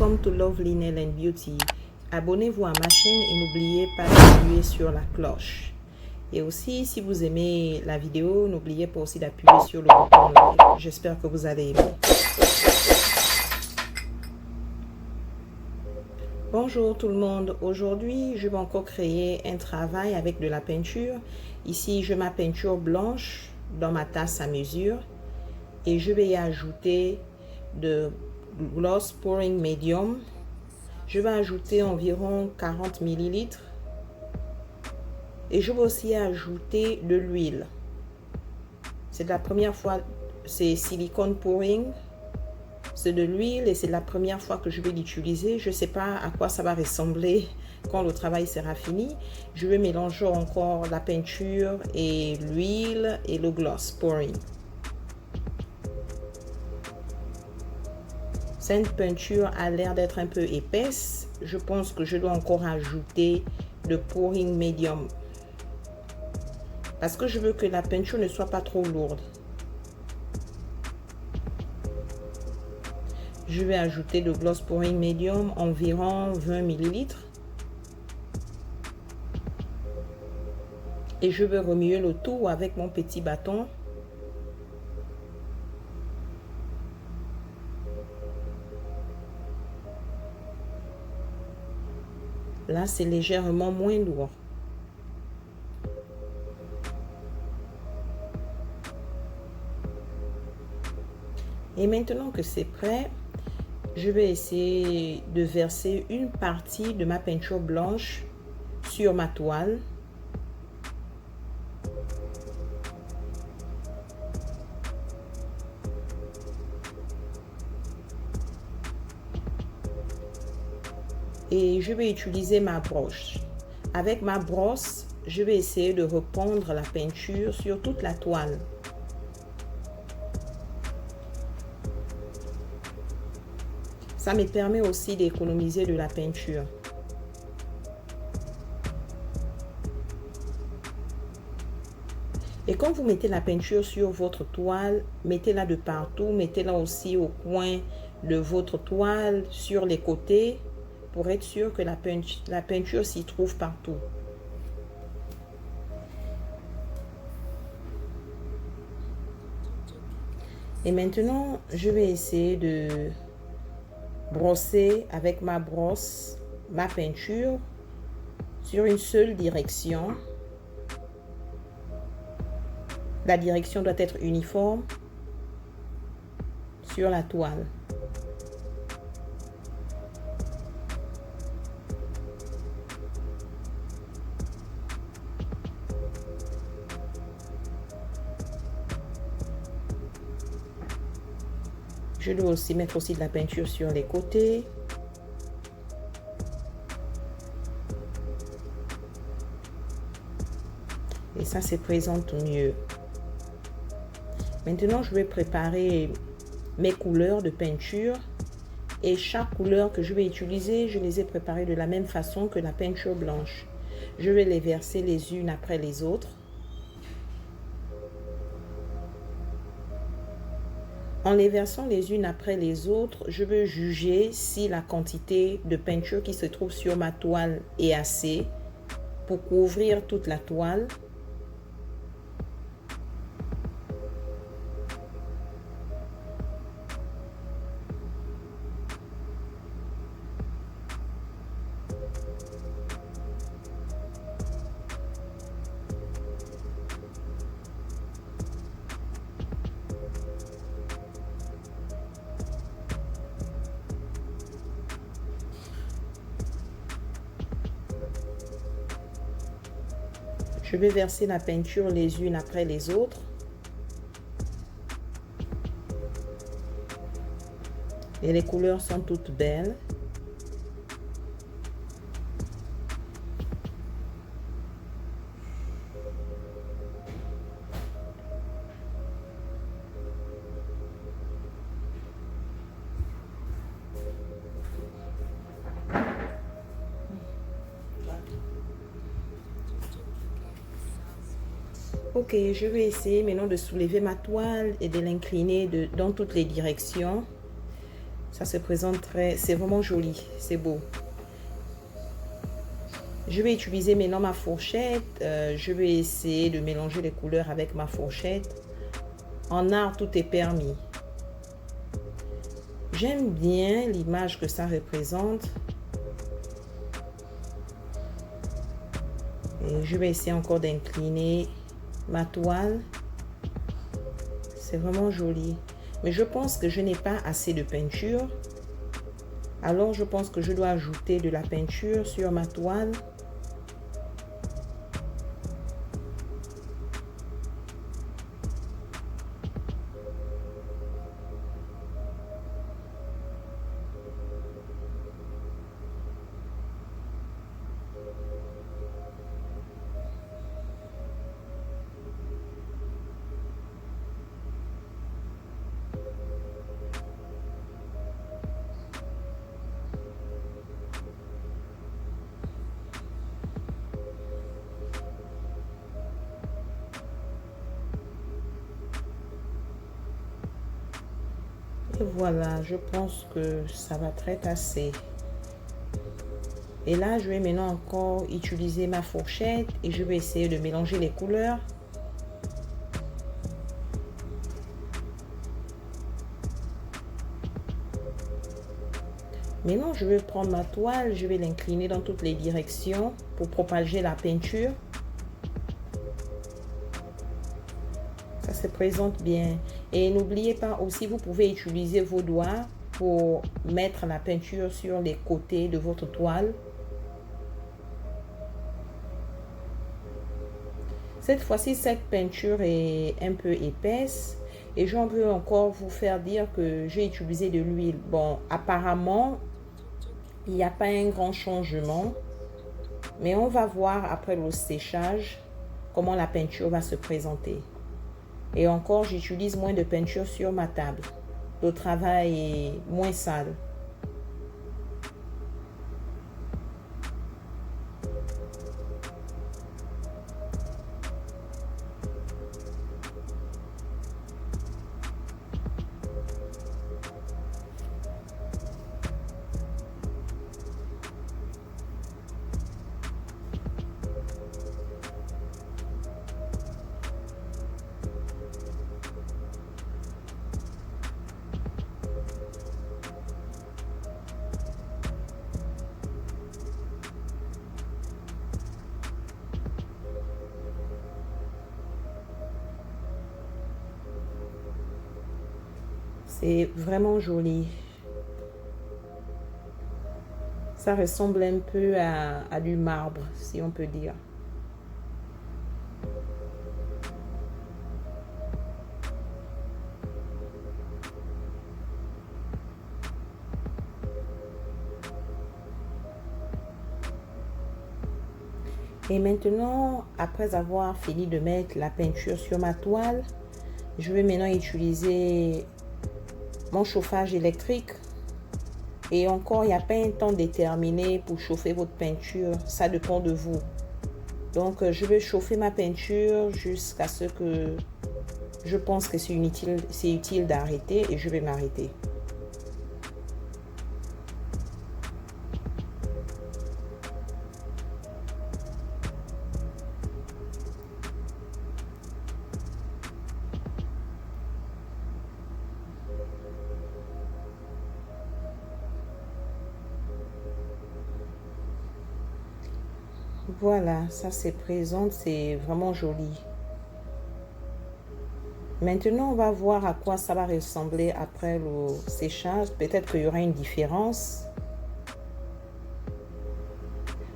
Welcome to Lovely Nail and Beauty. Abonnez-vous à ma chaîne et n'oubliez pas d'appuyer sur la cloche. Et aussi, si vous aimez la vidéo, n'oubliez pas aussi d'appuyer sur le bouton like. J'espère que vous allez aimer. Bonjour tout le monde. Aujourd'hui, je vais encore créer un travail avec de la peinture. Ici, j'ai ma peinture blanche dans ma tasse à mesure. Et je vais y ajouter de gloss pouring medium. Je vais ajouter environ 40 ml. Et je vais aussi ajouter de l'huile. C'est la première fois, c'est silicone pouring. C'est de l'huile et c'est la première fois que je vais l'utiliser. Je ne sais pas à quoi ça va ressembler quand le travail sera fini. Je vais mélanger encore la peinture et l'huile et le gloss pouring. Cette peinture a l'air d'être un peu épaisse. Je pense que je dois encore ajouter de pouring medium. Parce que je veux que la peinture ne soit pas trop lourde. Je vais ajouter de gloss pouring medium, environ 20 ml. Et je vais remuer le tout avec mon petit bâton. Là, c'est légèrement moins lourd. Et maintenant que c'est prêt, je vais essayer de verser une partie de ma peinture blanche sur ma toile. Et je vais utiliser ma brosse. Avec ma brosse, je vais essayer de reprendre la peinture sur toute la toile. Ça me permet aussi d'économiser de la peinture. Et quand vous mettez la peinture sur votre toile, mettez-la de partout, mettez-la aussi au coin de votre toile, sur les côtés, pour être sûr que la peinture s'y trouve partout. Et maintenant, je vais essayer de brosser avec ma brosse ma peinture sur une seule direction. La direction doit être uniforme sur la toile. Je dois aussi mettre aussi de la peinture sur les côtés. Et ça se présente mieux. Maintenant, je vais préparer mes couleurs de peinture. Et chaque couleur que je vais utiliser, je les ai préparées de la même façon que la peinture blanche. Je vais les verser les unes après les autres. En les versant les unes après les autres, je veux juger si la quantité de peinture qui se trouve sur ma toile est assez pour couvrir toute la toile. Je vais verser la peinture les unes après les autres. Et les couleurs sont toutes belles. Ok, je vais essayer maintenant de soulever ma toile et de l'incliner dans toutes les directions. Ça se présente très... C'est vraiment joli, c'est beau. Je vais utiliser maintenant ma fourchette. Je vais essayer de mélanger les couleurs avec ma fourchette. En art, tout est permis. J'aime bien l'image que ça représente. Et je vais essayer encore d'incliner ma toile. C'est vraiment joli. Mais je pense que je n'ai pas assez de peinture. Alors, je pense que je dois ajouter de la peinture sur ma toile. Et voilà, je pense que ça va très assez. Et là, je vais maintenant encore utiliser ma fourchette et je vais essayer de mélanger les couleurs. Maintenant, je vais prendre ma toile, je vais l'incliner dans toutes les directions pour propager la peinture. Ça se présente bien. Et n'oubliez pas aussi, vous pouvez utiliser vos doigts pour mettre la peinture sur les côtés de votre toile. Cette fois-ci, cette peinture est un peu épaisse et j'en veux encore vous faire dire que j'ai utilisé de l'huile. Bon, apparemment, il n'y a pas un grand changement, mais on va voir après le séchage comment la peinture va se présenter. Et encore, j'utilise moins de peinture sur ma table. Le travail est moins sale. C'est vraiment joli. Ça ressemble un peu à du marbre, si on peut dire. Et maintenant, après avoir fini de mettre la peinture sur ma toile, je vais maintenant utiliser mon chauffage électrique. Et encore, il n'y a pas un temps déterminé pour chauffer votre peinture. Ça dépend de vous. Donc, je vais chauffer ma peinture jusqu'à ce que je pense que c'est utile d'arrêter et je vais m'arrêter. Voilà, ça se présente, c'est vraiment joli. Maintenant, on va voir à quoi ça va ressembler après le séchage. Peut-être qu'il y aura une différence.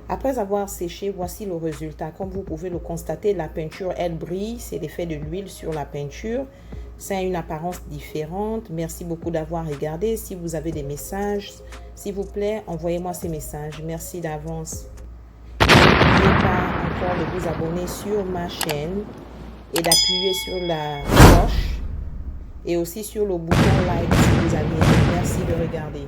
Après avoir séché, voici le résultat. Comme vous pouvez le constater, la peinture, elle brille. C'est l'effet de l'huile sur la peinture. Ça a une apparence différente. Merci beaucoup d'avoir regardé. Si vous avez des messages, s'il vous plaît, envoyez-moi ces messages. Merci d'avance. N'oubliez pas encore de vous abonner sur ma chaîne et d'appuyer sur la cloche et aussi sur le bouton like si vous avez aimé. Merci de regarder.